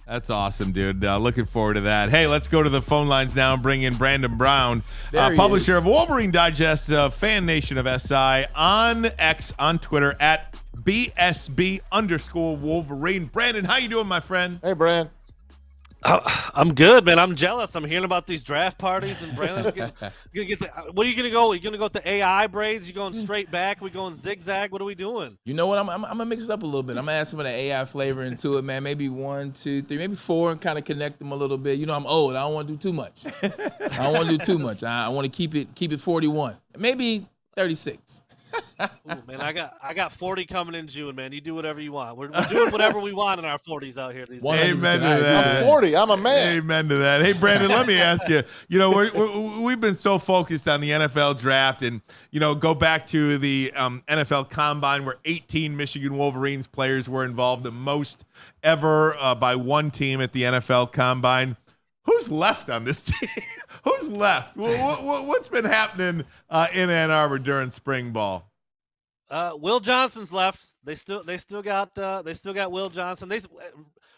That's awesome, dude. Looking forward to that. Hey, let's go to the phone lines now and bring in Brandon Brown, publisher of Wolverine Digest, Fan Nation of SI, on X, on Twitter, at BSB_Wolverine. Brandon, how you doing, my friend? Hey, Brand. I'm good, man. I'm jealous. I'm hearing about these draft parties, and Brandon's gonna get the. What are you gonna go? Are you gonna go with the AI braids? You going straight back? We going zigzag? What are we doing? You know what? I'm gonna mix it up a little bit. I'm gonna add some of the AI flavor into it, man. Maybe 1, 2, 3, maybe 4, and kind of connect them a little bit. You know, I'm old. I don't want to do too much. I want to keep it 41, maybe 36. Ooh, man, I got 40 coming in June, man. You do whatever you want. We're doing whatever we want in our 40s out here these days. Amen to that. I'm 40. I'm a man. Amen to that. Hey, Brandon, let me ask you. You know, we've been so focused on the NFL draft, and go back to the NFL Combine where 18 Michigan Wolverines players were involved, the most ever by one team at the NFL Combine. Who's left on this team? Who's left? What's been happening in Ann Arbor during spring ball? Will Johnson's left. They still got Will Johnson.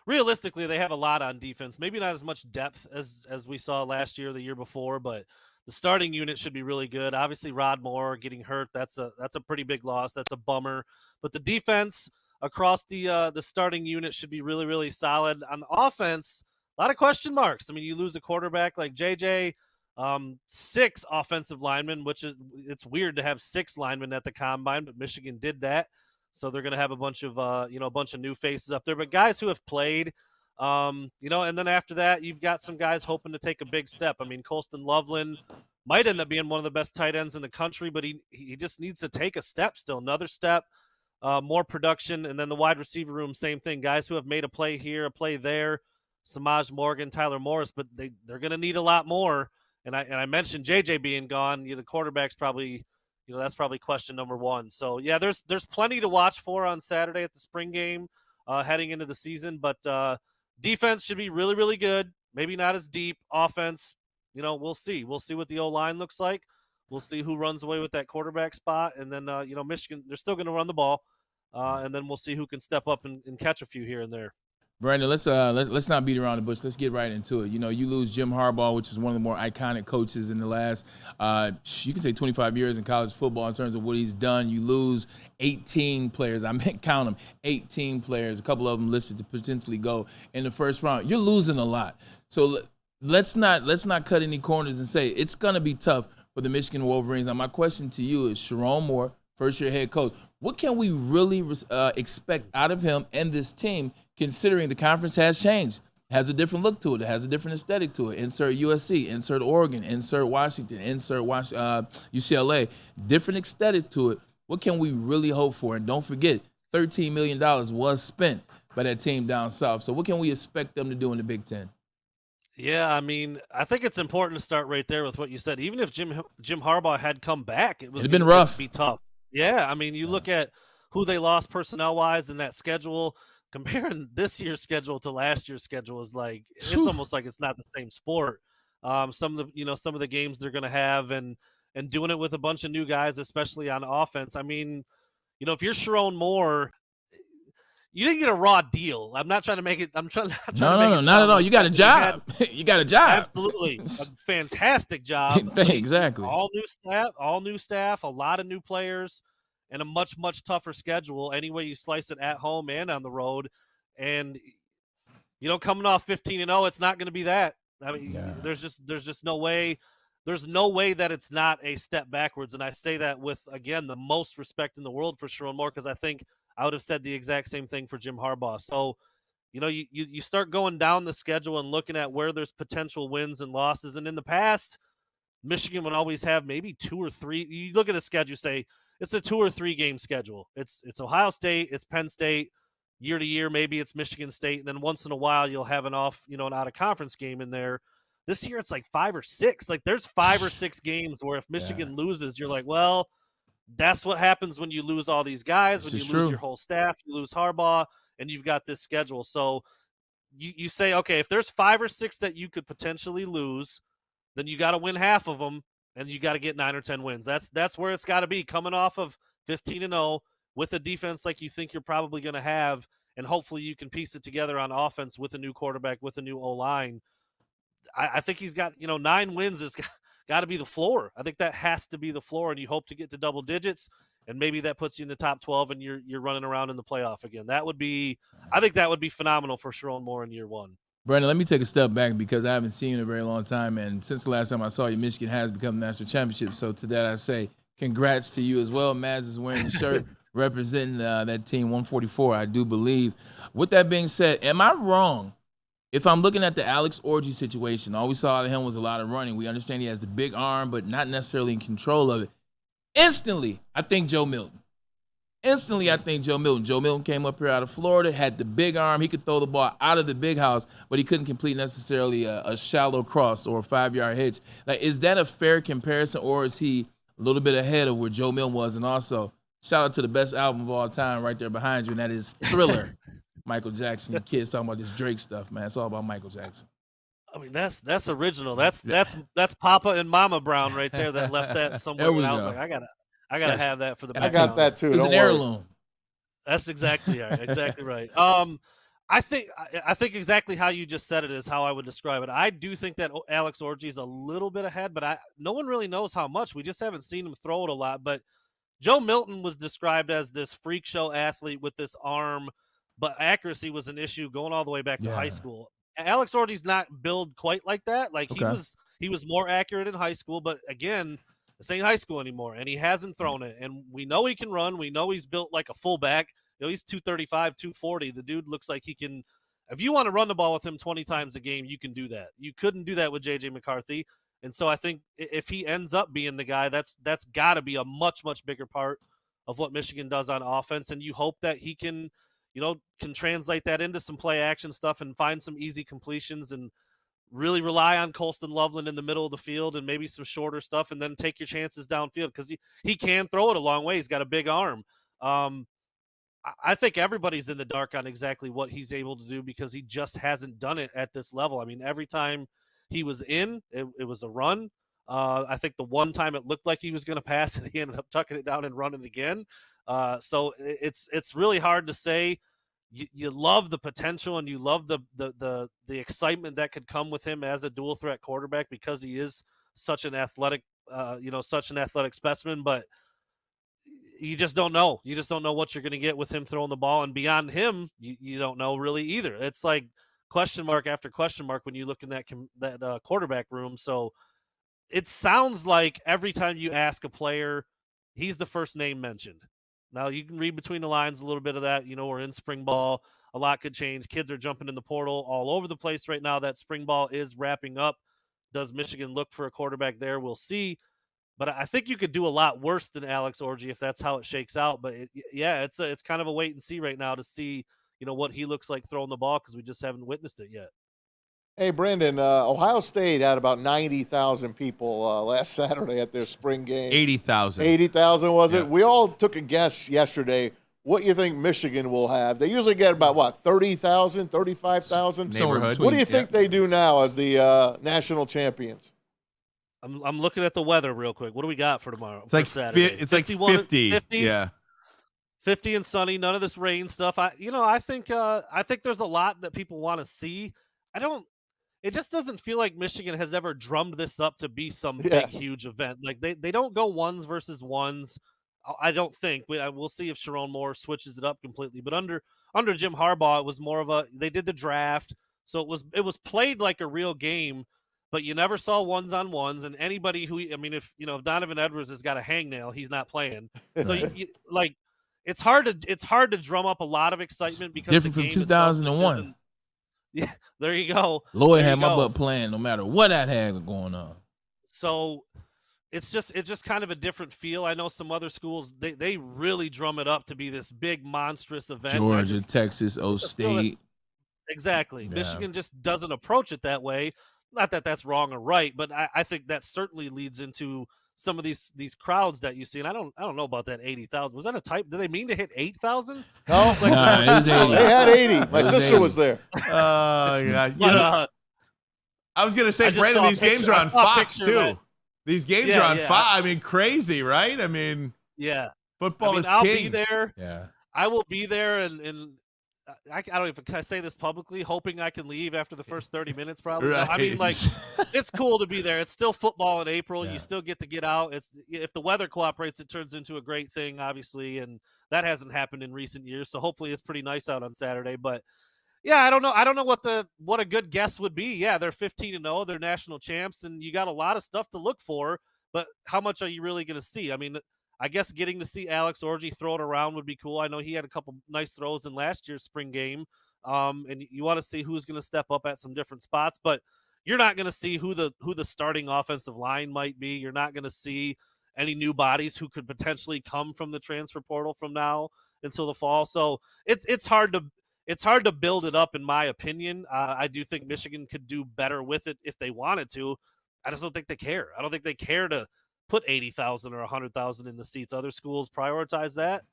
Realistically, they have a lot on defense. Maybe not as much depth as we saw last year or the year before, but the starting unit should be really good. Obviously, Rod Moore getting hurt, that's a pretty big loss. That's a bummer. But the defense across the starting unit should be really, really solid. On the offense, a lot of question marks. I mean, you lose a quarterback like JJ, 6 offensive linemen, it's weird to have 6 linemen at the combine, but Michigan did that. So they're going to have a bunch of new faces up there, but guys who have played, and then after that, you've got some guys hoping to take a big step. I mean, Colston Loveland might end up being one of the best tight ends in the country, but he just needs to take a step still, another step, more production. And then the wide receiver room, same thing. Guys who have made a play here, a play there, Samaj Morgan, Tyler Morris, but they're going to need a lot more. And I mentioned JJ being gone. The quarterback's probably, that's probably question number 1. So yeah, there's plenty to watch for on Saturday at the spring game, heading into the season. But defense should be really, really good. Maybe not as deep. Offense, we'll see. We'll see what the O-line looks like. We'll see who runs away with that quarterback spot. And then Michigan, they're still going to run the ball. And then we'll see who can step up and catch a few here and there. Brandon, let's not beat around the bush. Let's get right into it. You lose Jim Harbaugh, which is one of the more iconic coaches in the last, you can say 25 years in college football in terms of what he's done. You lose 18 players. I meant count them, 18 players. A couple of them listed to potentially go in the first round. You're losing a lot. So let's not cut any corners and say it's going to be tough for the Michigan Wolverines. Now, my question to you is, Sharon Moore, first-year head coach, what can we really expect out of him and this team, considering the conference has changed, has a different look to it, it has a different aesthetic to it? Insert USC, insert Oregon, insert Washington, insert UCLA, different aesthetic to it. What can we really hope for? And don't forget, $13 million was spent by that team down south. So what can we expect them to do in the Big Ten? Yeah, I mean, I think it's important to start right there with what you said. Even if Jim Harbaugh had come back, it's been rough. Be tough. Yeah, I mean, you look at who they lost personnel-wise in that schedule. Comparing this year's schedule to last year's schedule is like it's almost like it's not the same sport. Some of the games they're going to have and doing it with a bunch of new guys, especially on offense. I mean, if you're Sharon Moore, you didn't get a raw deal. I'm not trying to make it. I'm trying. No, not at all. You got a job. You got a job. Absolutely, a fantastic job. Exactly. All new staff, a lot of new players, and a much tougher schedule. Any way you slice it, at home and on the road, and coming off 15-0, it's not going to be that. I mean, there's just no way. There's no way that it's not a step backwards. And I say that with, again, the most respect in the world for Sharon Moore, because I think I would have said the exact same thing for Jim Harbaugh. So, you start going down the schedule and looking at where there's potential wins and losses. And in the past, Michigan would always have maybe 2 or 3. You look at the schedule, say it's a 2 or 3 game schedule. It's Ohio State, it's Penn State. Year to year, maybe it's Michigan State, and then once in a while you'll have an an out of conference game in there. This year it's like 5 or 6. Like there's 5 or 6 games where if Michigan loses, you're like, well, that's what happens when you lose all these guys, when you lose your whole staff, you lose Harbaugh, and you've got this schedule. So you say, okay, if there's 5 or 6 that you could potentially lose, then you got to win half of them, and you got to get 9 or 10 wins. That's where it's got to be, coming off of 15-0 with a defense like you think you're probably going to have, and hopefully you can piece it together on offense with a new quarterback, with a new O-line. I think he's got, 9 wins has got to be the floor. I think that has to be the floor, and you hope to get to double digits, and maybe that puts you in the top 12 and you're running around in the playoff again. I think that would be phenomenal for Sharon Moore in year 1. Brandon, let me take a step back because I haven't seen you in a very long time, and since the last time I saw you, Michigan has become the national championship. So to that I say congrats to you as well. Maz is wearing the shirt representing that team 144, I do believe. With that being said, am I wrong if I'm looking at the Alex Orji situation? All we saw out of him was a lot of running. We understand he has the big arm, but not necessarily in control of it. Instantly, I think Joe Milton. Joe Milton came up here out of Florida, had the big arm. He could throw the ball out of the big house, but he couldn't complete necessarily a shallow cross or a 5-yard hitch. Like, is that a fair comparison, or is he a little bit ahead of where Joe Milton was? And also, shout out to the best album of all time right there behind you, and that is Thriller. Michael Jackson. You kids talking about this Drake stuff, man. It's all about Michael Jackson. I mean, that's original. That's Papa and Mama Brown right there that left that somewhere. And I was like, I gotta have that for the. I got that too. It's an heirloom. That's exactly right. I think exactly how you just said it is how I would describe it. I do think that Alex Orji is a little bit ahead, but no one really knows how much. We just haven't seen him throw it a lot. But Joe Milton was described as this freak show athlete with this arm, but accuracy was an issue going all the way back to high school. Alex Orji's not built quite like that. Like he was more accurate in high school, but again, this ain't high school anymore, and he hasn't thrown it. And we know he can run. We know he's built like a fullback. He's 235, 240. The dude looks like he can. If you want to run the ball with him 20 times a game, you can do that. You couldn't do that with J.J. McCarthy. And so I think if he ends up being the guy, that's got to be a much, much bigger part of what Michigan does on offense. And you hope that he can translate that into some play action stuff and find some easy completions and really rely on Colston Loveland in the middle of the field and maybe some shorter stuff, and then take your chances downfield because he can throw it a long way. He's got a big arm. I think everybody's in the dark on exactly what he's able to do because he just hasn't done it at this level. I mean, every time he was in, it was a run. I think the one time it looked like he was going to pass and he ended up tucking it down and running again. So it's really hard to say. You love the potential and you love the excitement that could come with him as a dual threat quarterback because he is such an athletic, specimen. But you just don't know. You just don't know what you're going to get with him throwing the ball. And beyond him, you don't know really either. It's like question mark after question mark when you look in that quarterback room. So it sounds like every time you ask a player, he's the first name mentioned. Now, you can read between the lines a little bit of that. We're in spring ball. A lot could change. Kids are jumping in the portal all over the place right now. That spring ball is wrapping up. Does Michigan look for a quarterback there? We'll see. But I think you could do a lot worse than Alex Orji if that's how it shakes out. But, it's kind of a wait and see right now to see, what he looks like throwing the ball because we just haven't witnessed it yet. Hey, Brandon, Ohio State had about 90,000 people last Saturday at their spring game. 80,000. 80,000, was it? We all took a guess yesterday what you think Michigan will have. They usually get about, 30,000, 35,000? Neighborhood. What do you think they do now as the national champions? I'm looking at the weather real quick. What do we got for tomorrow? It's like Saturday? It's like 50. 50? Yeah. 50 and sunny. None of this rain stuff. I think there's a lot that people want to see. It just doesn't feel like Michigan has ever drummed this up to be some big, huge event. Like they don't go ones versus ones. I don't think. We'll see if Sharon Moore switches it up completely. But under Jim Harbaugh, it was more of they did the draft, so it was played like a real game. But you never saw ones on ones, and anybody if Donovan Edwards has got a hangnail, he's not playing. So it's hard to drum up a lot of excitement because different the from game 2001. Yeah, there you go. Lloyd had my butt playing no matter what I had going on. So it's just kind of a different feel. I know some other schools, they really drum it up to be this big, monstrous event. Georgia, Texas, State. Exactly. Yeah. Michigan just doesn't approach it that way. Not that that's wrong or right, but I think that certainly leads into some of these crowds that you see. And I don't know about that 80,000. Was that a type? Did they mean to hit 8,000? No, it was 80. They had 80. My sister was there. I was going to say, Brandon, these games are on Fox, too. These games are on Fox. I mean, crazy, right? I mean, yeah. Football is I'll king. Be there. Yeah. I will be there, and I don't know if I say this publicly, hoping I can leave after the first 30 minutes. Probably. Right. No, I mean, like, it's cool to be there. It's still football in April. Yeah. You still get out. It's if the weather cooperates, it turns into a great thing, obviously, and that hasn't happened in recent years. So hopefully, it's pretty nice out on Saturday. But yeah, I don't know. I don't know what a good guess would be. Yeah, they're 15-0. They're national champs, and you got a lot of stuff to look for. But how much are you really going to see? I mean, I guess getting to see Alex Orji throw it around would be cool. I know he had a couple nice throws in last year's spring game, and you want to see who's going to step up at some different spots. But you're not going to see who the starting offensive line might be. You're not going to see any new bodies who could potentially come from the transfer portal from now until the fall. So it's hard to build it up, in my opinion. I do think Michigan could do better with it if they wanted to. I just don't think they care. I don't think they care to put 80,000 or 100,000 in the seats. Other schools prioritize that.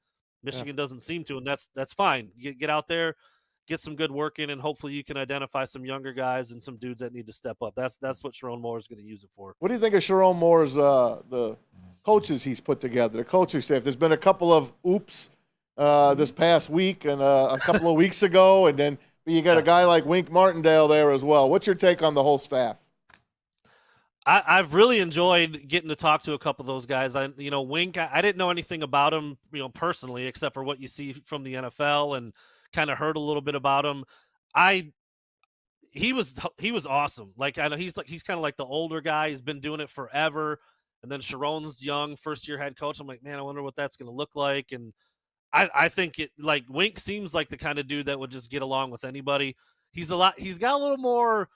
Michigan doesn't seem to, and that's fine. Get out there, get some good work in, and hopefully you can identify some younger guys and some dudes that need to step up. That's what Sharon Moore is going to use it for. What do you think of Sharon Moore's the coaches he's put together, the coaching staff? There's been a couple of oops this past week and a couple of weeks ago, and then you got a guy like Wink Martindale there as well. What's your take on the whole staff? I've really enjoyed getting to talk to a couple of those guys. Wink, I didn't know anything about him, personally, except for what you see from the NFL and kind of heard a little bit about him. He was awesome. Like, I know he's kind of like the older guy. He's been doing it forever. And then Sharon's young, first-year head coach. I'm like, man, I wonder what that's going to look like. And I think Wink seems like the kind of dude that would just get along with anybody. He's got a little more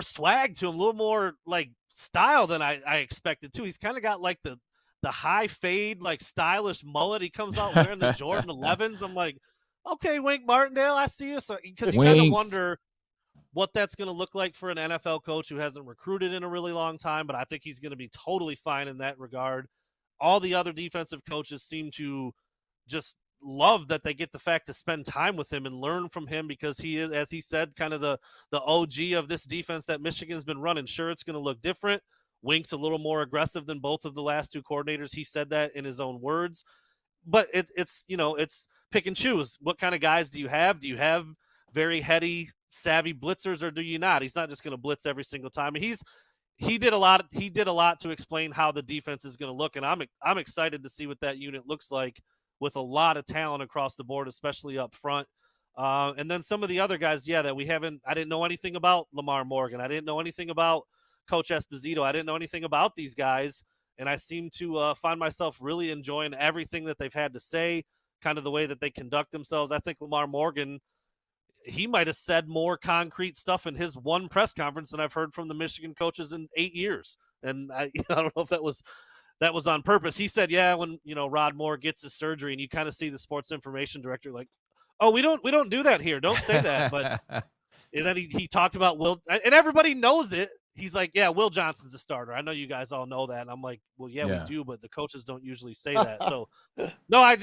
swag to him, a little more like style than I expected too. He's kind of got like the high fade, like stylish mullet. He comes out wearing the Jordan 11s. I'm like, okay, Wink Martindale, I see you. So because you kind of wonder what that's going to look like for an NFL coach who hasn't recruited in a really long time, but I think he's going to be totally fine in that regard. All the other defensive coaches seem to just love that they get the fact to spend time with him and learn from him, because he is, as he said, kind of the OG of this defense that Michigan's been running. Sure, it's going to look different. Wink's a little more aggressive than both of the last two coordinators. He said that in his own words, but it's pick and choose. What kind of guys do you have? Do you have very heady, savvy blitzers, or do you not? He's not just going to blitz every single time. And he did a lot to explain how the defense is going to look, and I'm excited to see what that unit looks like, with a lot of talent across the board, especially up front. And then some of the other guys, that I didn't know anything about Lamar Morgan. I didn't know anything about Coach Esposito. I didn't know anything about these guys. And I seem to find myself really enjoying everything that they've had to say, kind of the way that they conduct themselves. I think Lamar Morgan, he might have said more concrete stuff in his one press conference than I've heard from the Michigan coaches in 8 years. And I don't know if that was on purpose. He said, when Rod Moore gets his surgery, and you kind of see the sports information director like, oh, we don't do that here. Don't say that. But and then he talked about Will, and everybody knows it. He's like, Will Johnson's a starter. I know you guys all know that. And I'm like, well, we do, but the coaches don't usually say that. So no, I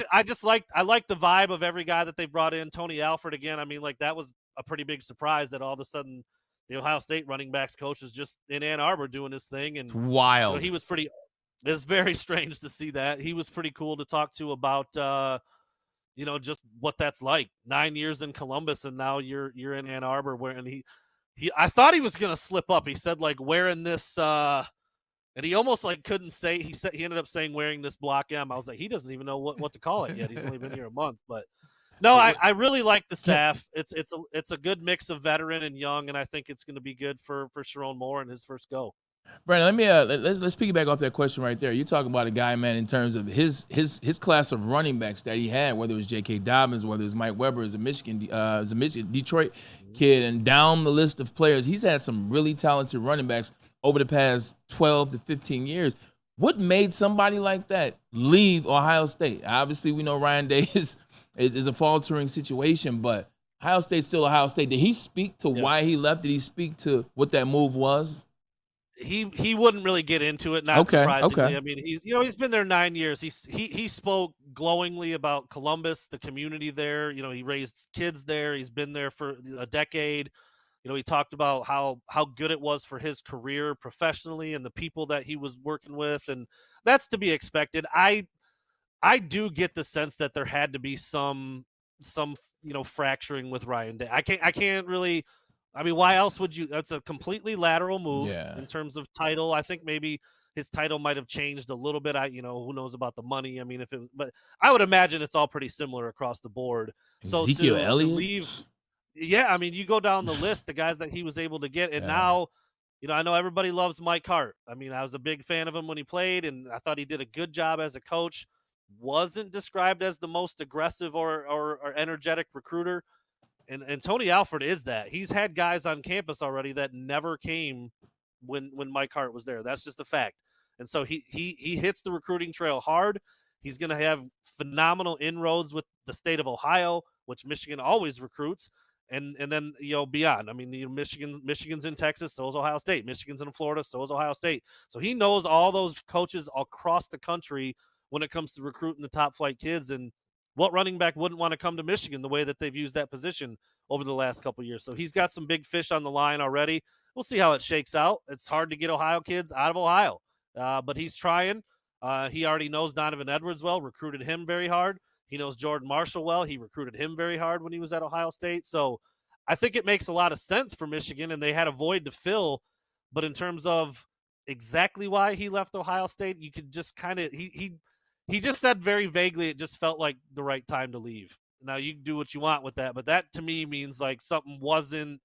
like the vibe of every guy that they brought in. Tony Alford again. I mean, like, that was a pretty big surprise that all of a sudden the Ohio State running backs coach is just in Ann Arbor doing his thing. And It's wild. he was pretty. It's very strange to see that. He was pretty cool to talk to about, just what that's like. 9 years in Columbus, and now you're in Ann Arbor. And I thought he was gonna slip up. He said like wearing this, and he almost like couldn't say. He ended up saying wearing this Block M. I was like, he doesn't even know what to call it yet. He's only been here a month, but no, I really like the staff. It's a good mix of veteran and young, and I think it's going to be good for Sharon Moore in his first go. Brandon, let's piggyback off that question right there. You're talking about a guy, man, in terms of his class of running backs that he had, whether it was J.K. Dobbins, whether it was Mike Weber as a Michigan Detroit kid, and down the list of players, he's had some really talented running backs over the past 12 to 15 years. What made somebody like that leave Ohio State? Obviously, we know Ryan Day is a faltering situation, but Ohio State's still Ohio State. Did he speak to why he left? Did he speak to what that move was? He wouldn't really get into it, not surprisingly. I mean, he's been there 9 years. He spoke glowingly about Columbus, the community there. He raised kids there. He's been there for a decade. He talked about how good it was for his career professionally and the people that he was working with, and that's to be expected. I do get the sense that there had to be some fracturing with Ryan Day. I can't really. I mean, why else would you? That's a completely lateral move in terms of title. I think maybe his title might have changed a little bit. Who knows about the money? I mean, but I would imagine it's all pretty similar across the board. So Ezekiel Elliott? to leave, yeah, I mean, you go down the list, the guys that he was able to get, and now, I know everybody loves Mike Hart. I mean, I was a big fan of him when he played, and I thought he did a good job as a coach. Wasn't described as the most aggressive or energetic recruiter. And Tony Alford is that. He's had guys on campus already that never came when Mike Hart was there. That's just a fact. And so he hits the recruiting trail hard. He's going to have phenomenal inroads with the state of Ohio, which Michigan always recruits, and then beyond. I mean, Michigan's in Texas, so is Ohio State. Michigan's in Florida, so is Ohio State. So he knows all those coaches across the country when it comes to recruiting the top flight kids. And what running back wouldn't want to come to Michigan the way that they've used that position over the last couple of years? So he's got some big fish on the line already. We'll see how it shakes out. It's hard to get Ohio kids out of Ohio, but he's trying. He already knows Donovan Edwards well, recruited him very hard. He knows Jordan Marshall well. He recruited him very hard when he was at Ohio State. So I think it makes a lot of sense for Michigan, and they had a void to fill. But in terms of exactly why he left Ohio State, you could just kind of he just said very vaguely it just felt like the right time to leave. Now you can do what you want with that, but that to me means like something wasn't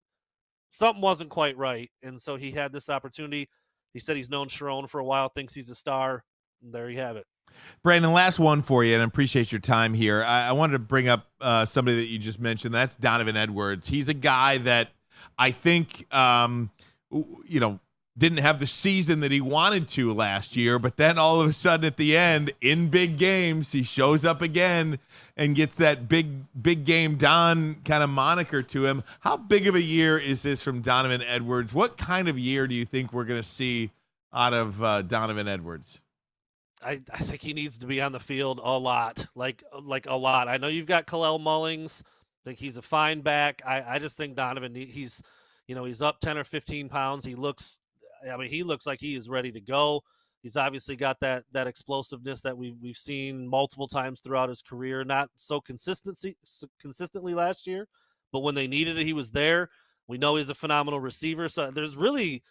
quite right, and so he had this opportunity. He said he's known Sharon for a while, thinks he's a star, and there you have it. Brandon, last one for you, and I appreciate your time here. I wanted to bring up somebody that you just mentioned. That's Donovan Edwards. He's a guy that I think didn't have the season that he wanted to last year, but then all of a sudden at the end, in big games, he shows up again and gets that big game Don kind of moniker to him. How big of a year is this from Donovan Edwards? What kind of year do you think we're going to see out of Donovan Edwards? I think he needs to be on the field a lot, like a lot. I know you've got Kalel Mullings. I think he's a fine back. I just think Donovan, he's up 10 or 15 pounds. He looks like he is ready to go. He's obviously got that explosiveness that we've seen multiple times throughout his career. Not so consistently last year, but when they needed it, he was there. We know he's a phenomenal receiver. So there's really,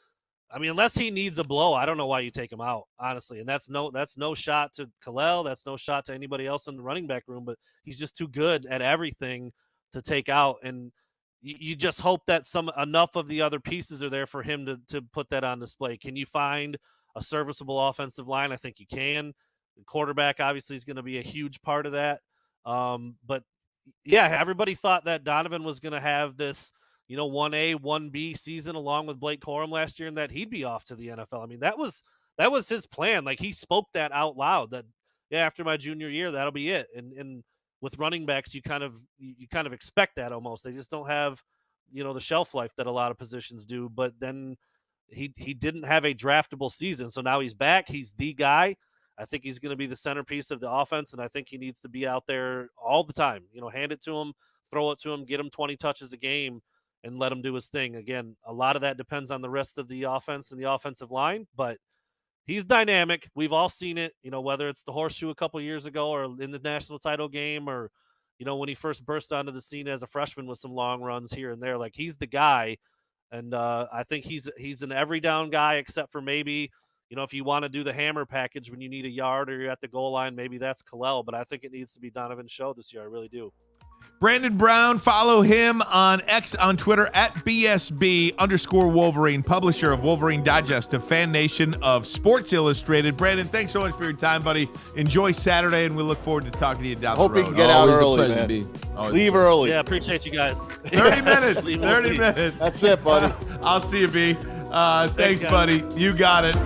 unless he needs a blow, I don't know why you take him out, honestly. And that's no shot to Kalel. That's no shot to anybody else in the running back room. But he's just too good at everything to take out. And you just hope that enough of the other pieces are there for him to put that on display. Can you find a serviceable offensive line? I think you can. The quarterback obviously is going to be a huge part of that. But yeah, everybody thought that Donovan was going to have this, 1A, 1B season along with Blake Corum last year, and that he'd be off to the NFL. I mean, that was his plan. Like, he spoke that out loud, that after my junior year, that'll be it. And with running backs, you kind of expect that almost. They just don't have, the shelf life that a lot of positions do. But then he didn't have a draftable season, so now he's back. He's the guy. I think he's going to be the centerpiece of the offense, and I think he needs to be out there all the time. Hand it to him, throw it to him, get him 20 touches a game, and let him do his thing. Again, a lot of that depends on the rest of the offense and the offensive line, but he's dynamic. We've all seen it, whether it's the horseshoe a couple years ago or in the national title game, or, when he first burst onto the scene as a freshman with some long runs here and there. Like, he's the guy. And I think he's an every down guy, except for maybe, if you want to do the hammer package when you need a yard or you're at the goal line, maybe that's Kalel. But I think it needs to be Donovan's show this year. I really do. Brandon Brown, follow him on X on Twitter at BSB_Wolverine, publisher of Wolverine Digest, a fan nation of Sports Illustrated. Brandon, thanks so much for your time, buddy. Enjoy Saturday, and we look forward to talking to you down the road. Hope you can get out early, pleasure, man. Leave early. Yeah, appreciate you guys. 30 minutes. 30 minutes. That's it, buddy. I'll see you, B. Thanks, buddy. You got it.